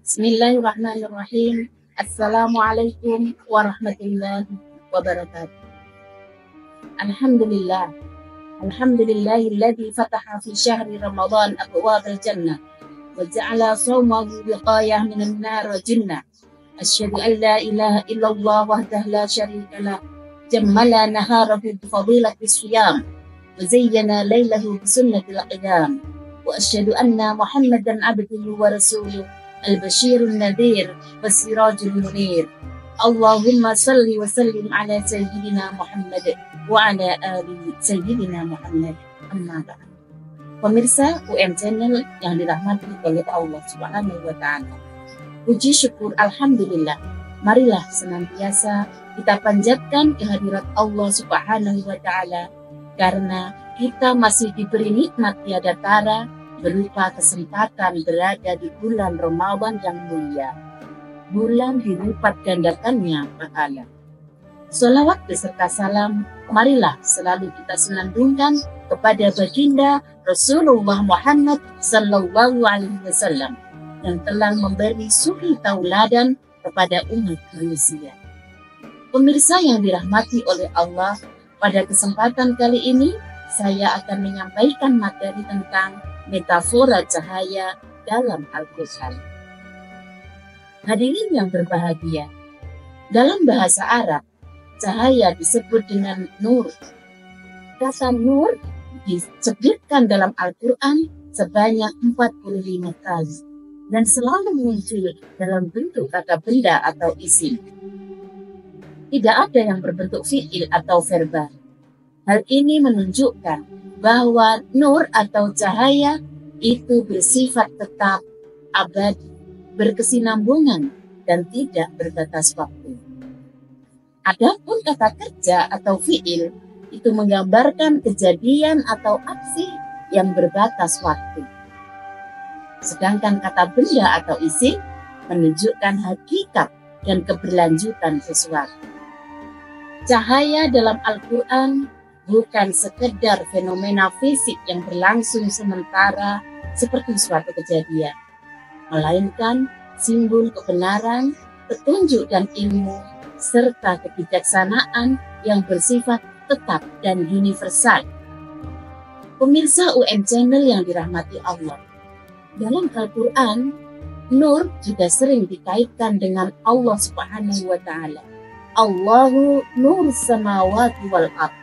Bismillahirrahmanirrahim. Assalamualaikum warahmatullahi wabarakatuh. Alhamdulillah. Alhamdulillahilladzi fataha fi syahri Ramadan abwabal jannah wa ja'ala shawmahu wiqayah minan nar wa jinnah. Asyhadu an la ilaha illallah wahdahu la syarika lah. Jammala naharahu bi fadilati siyam wa zayyana lailahu bi sunnatil qiyam. Wa asyhadu anna Muhammadan abduhu wa rasuluh al-Bashirun Nadir was-Sirajul Munir. Allahumma salli wa sallim ala Sayyidina Muhammad wa ala ali Sayyidina Muhammad. Amma ba'd. Pemirsa UM Channel yang dirahmati oleh Allah Subhanahu wa Ta'ala. Puji syukur Alhamdulillah. Marilah senantiasa kita panjatkan kehadirat Allah Subhanahu wa Ta'ala karena kita masih diberi nikmat tiada tara berupa kesempatan berada di bulan Ramadan yang mulia. Bulan dilipat gandakannya pahala. Sholawat beserta salam, marilah selalu kita senandungkan kepada baginda Rasulullah Muhammad Sallallahu Alaihi Wasallam yang telah memberi suri tauladan kepada umat manusia. Pemirsa yang dirahmati oleh Allah, pada kesempatan kali ini saya akan menyampaikan materi tentang metafora cahaya dalam Al-Quran. Hadirin yang berbahagia, dalam bahasa Arab, cahaya disebut dengan nur. Kata nur disebutkan dalam Al-Quran sebanyak 45 kali dan selalu muncul dalam bentuk kata benda atau isim. Tidak ada yang berbentuk fi'il atau verbal. Hal ini menunjukkan bahwa nur atau cahaya itu bersifat tetap, abadi, berkesinambungan, dan tidak berbatas waktu. Adapun kata kerja atau fi'il itu menggambarkan kejadian atau aksi yang berbatas waktu. Sedangkan kata benda atau isim menunjukkan hakikat dan keberlanjutan sesuatu. Cahaya dalam Al-Quran bukan sekedar fenomena fisik yang berlangsung sementara seperti suatu kejadian, melainkan simbol kebenaran, petunjuk dan ilmu, serta kebijaksanaan yang bersifat tetap dan universal. Pemirsa UM Channel yang dirahmati Allah, dalam Al-Quran, nur juga sering dikaitkan dengan Allah Subhanahu wa Ta'ala. Allahu nur samawati wal ardh.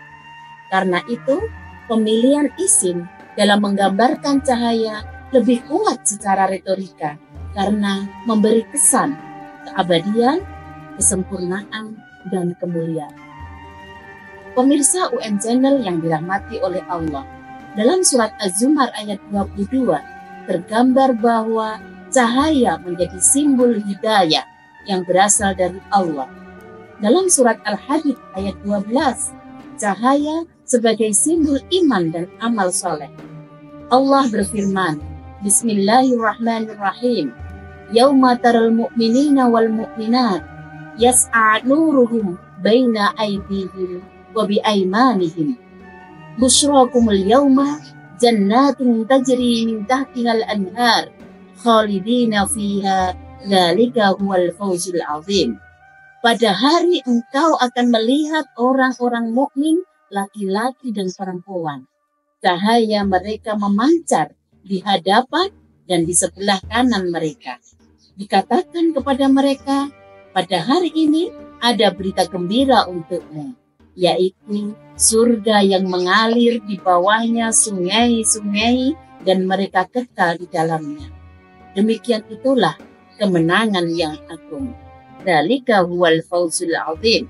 Karena itu, pemilihan isim dalam menggambarkan cahaya lebih kuat secara retorika karena memberi kesan keabadian, kesempurnaan, dan kemuliaan. Pemirsa UM Channel yang dirahmati oleh Allah, dalam surat Az-Zumar ayat 22 tergambar bahwa cahaya menjadi simbol hidayah yang berasal dari Allah. Dalam surat Al-Hadid ayat 12, cahaya sebagai simbol iman dan amal soleh. Allah berfirman, Bismillahirrahmanirrahim. Yauma taral mu'minina wal mu'minat yas'a nuruhum baina aydihim wa bi aymanihim. Busyrakumul yawma jannatin tajri min tahtihal anhar khalidina fiha dzalika huwal fawzul azim. Pada hari engkau akan melihat orang-orang mukmin, laki-laki dan perempuan. Cahaya mereka memancar di hadapan dan di sebelah kanan mereka. Dikatakan kepada mereka, pada hari ini ada berita gembira untukmu, yaitu surga yang mengalir di bawahnya sungai-sungai dan mereka kekal di dalamnya. Demikian itulah kemenangan yang agung. Dzalika huwal fawzul azim.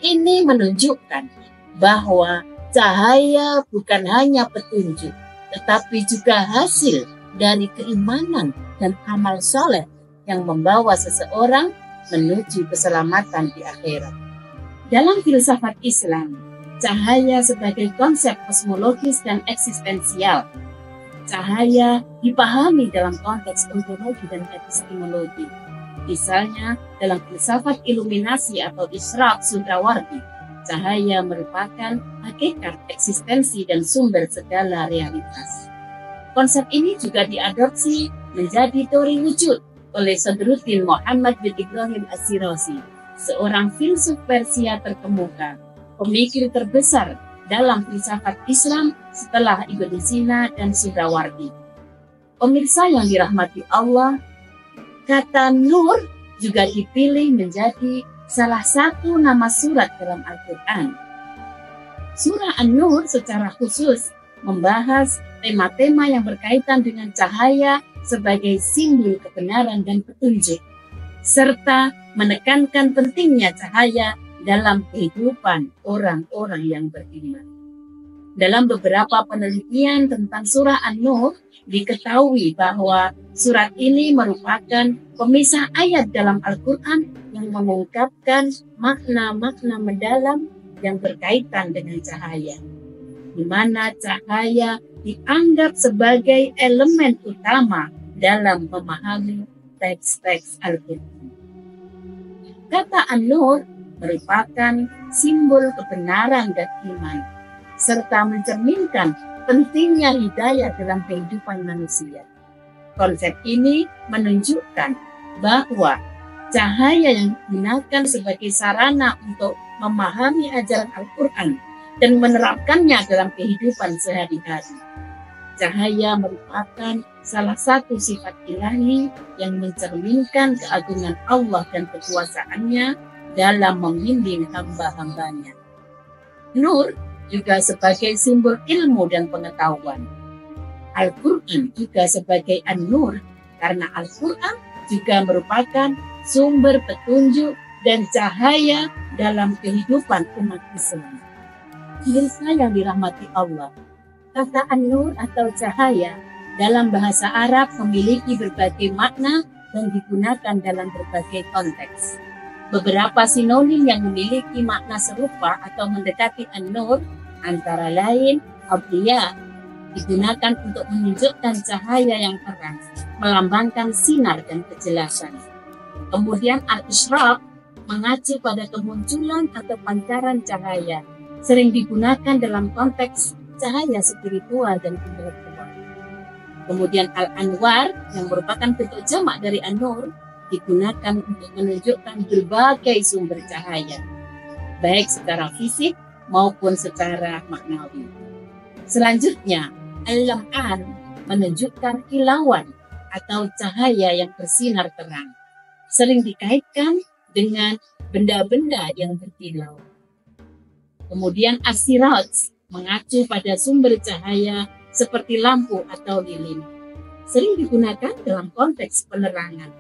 Ini menunjukkan bahwa cahaya bukan hanya petunjuk, tetapi juga hasil dari keimanan dan amal soleh yang membawa seseorang menuju keselamatan di akhirat. Dalam filsafat Islam, cahaya sebagai konsep kosmologis dan eksistensial. Cahaya dipahami dalam konteks ontologi dan epistemologi. Misalnya, dalam filsafat iluminasi atau Ishraq Suhrawardi, cahaya merupakan hakikat eksistensi dan sumber segala realitas. Konsep ini juga diadopsi menjadi teori wujud oleh Sadruddin Muhammad bin Ibrahim As-Shirazi, seorang filsuf Persia terkemuka, pemikir terbesar dalam filsafat Islam setelah Ibnu Sina dan Suhrawardi. Pemirsa yang dirahmati Allah, kata nur juga dipilih menjadi salah satu nama surat dalam Al-Quran. Surah An-Nur secara khusus membahas tema-tema yang berkaitan dengan cahaya sebagai simbol kebenaran dan petunjuk, serta menekankan pentingnya cahaya dalam kehidupan orang-orang yang beriman. Dalam beberapa penelitian tentang surah An-Nur, diketahui bahwa surat ini merupakan pemisah ayat dalam Al-Quran yang mengungkapkan makna-makna mendalam yang berkaitan dengan cahaya, di mana cahaya dianggap sebagai elemen utama dalam memahami teks-teks Al-Quran. Kata An-Nur merupakan simbol kebenaran dan iman, serta mencerminkan pentingnya hidayah dalam kehidupan manusia. Konsep ini menunjukkan bahwa cahaya yang digunakan sebagai sarana untuk memahami ajaran Al-Quran dan menerapkannya dalam kehidupan sehari-hari. Cahaya merupakan salah satu sifat ilahi yang mencerminkan keagungan Allah dan kekuasaannya dalam membimbing hamba-hambanya. Nur juga sebagai simbol ilmu dan pengetahuan. Al-Quran juga sebagai An-Nur karena Al-Quran juga merupakan sumber petunjuk dan cahaya dalam kehidupan umat Islam. Pemirsa yang dirahmati Allah, kata An-Nur atau cahaya dalam bahasa Arab memiliki berbagai makna dan digunakan dalam berbagai konteks. Beberapa sinonim yang memiliki makna serupa atau mendekati An-Nur antara lain Abdiya, digunakan untuk menunjukkan cahaya yang terang, melambangkan sinar dan kejelasan. Kemudian Al-Isyraq mengacu pada kemunculan atau pancaran cahaya, sering digunakan dalam konteks cahaya spiritual dan intelektual. Kemudian Al-Anwar yang merupakan bentuk jamak dari An-Nur digunakan untuk menunjukkan berbagai sumber cahaya, baik secara fisik maupun secara maknawi. Selanjutnya, Al-Lam'an menunjukkan kilauan atau cahaya yang bersinar terang, sering dikaitkan dengan benda-benda yang berkilau. Kemudian As-Siraj mengacu pada sumber cahaya seperti lampu atau lilin, sering digunakan dalam konteks penerangan.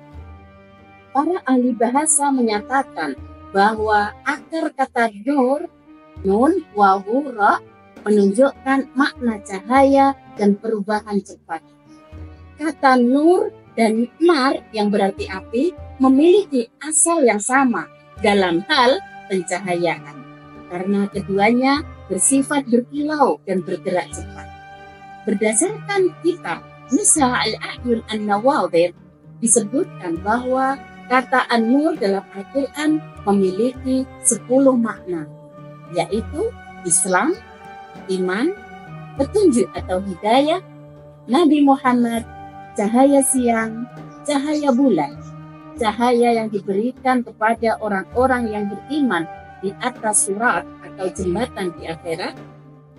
Para ahli bahasa menyatakan bahwa akar kata nur, nun, wawu, ra, menunjukkan makna cahaya dan perubahan cepat. Kata nur dan nar yang berarti api memiliki asal yang sama dalam hal pencahayaan, karena keduanya bersifat berkilau dan bergerak cepat. Berdasarkan kitab Nusa al-A'yun an-Nawadir, disebutkan bahwa kata An-Nur dalam Al-Quran memiliki 10 makna, yaitu Islam, iman, petunjuk atau hidayah, Nabi Muhammad, cahaya siang, cahaya bulan, cahaya yang diberikan kepada orang-orang yang beriman di atas surat atau jembatan di akhirat,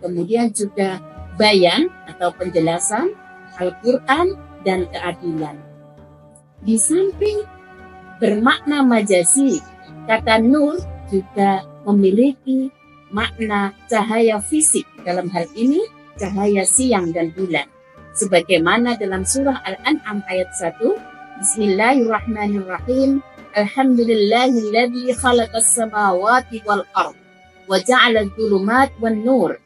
kemudian juga bayan atau penjelasan, Al-Quran, dan keadilan. Di samping bermakna majazi, kata nur juga memiliki makna cahaya fisik, dalam hal ini cahaya siang dan bulan. Sebagaimana dalam surah Al-An'am ayat 1, Bismillahirrahmanirrahim, Alhamdulillahilladzi khalaqas samawati wal ard wa ja'ala adh-dhulumat wan nur.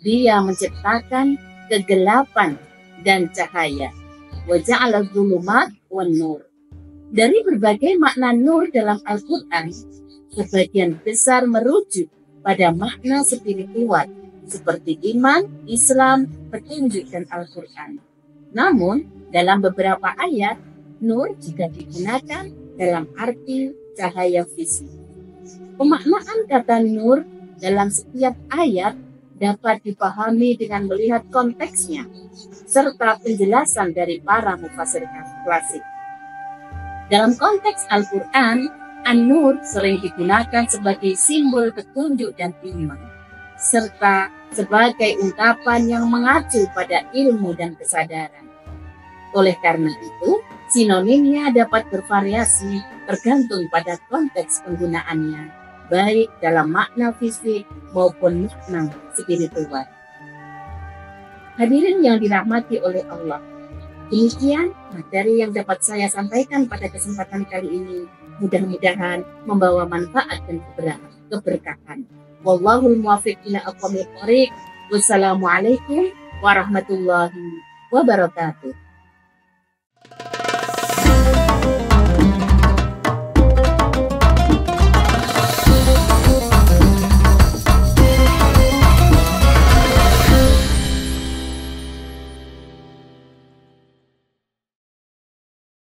Dia menciptakan kegelapan dan cahaya. Wa ja'ala adh-dhulumat wan nur. Dari berbagai makna nur dalam Al-Quran, sebagian besar merujuk pada makna spiritual seperti iman, Islam, petunjuk, dan Al-Quran. Namun, dalam beberapa ayat, nur juga digunakan dalam arti cahaya fisik. Pemaknaan kata nur dalam setiap ayat dapat dipahami dengan melihat konteksnya, serta penjelasan dari para mufassir klasik. Dalam konteks Al-Quran, An-Nur sering digunakan sebagai simbol petunjuk dan iman, serta sebagai ungkapan yang mengacu pada ilmu dan kesadaran. Oleh karena itu, sinonimnya dapat bervariasi tergantung pada konteks penggunaannya, baik dalam makna fisik maupun makna spiritual. Hadirin yang dirahmati oleh Allah, demikian materi yang dapat saya sampaikan pada kesempatan kali ini. Mudah-mudahan membawa manfaat dan keberkahan. Wallahul muwaffiq ila aqwamit thoriq. Wassalamualaikum warahmatullahi wabarakatuh.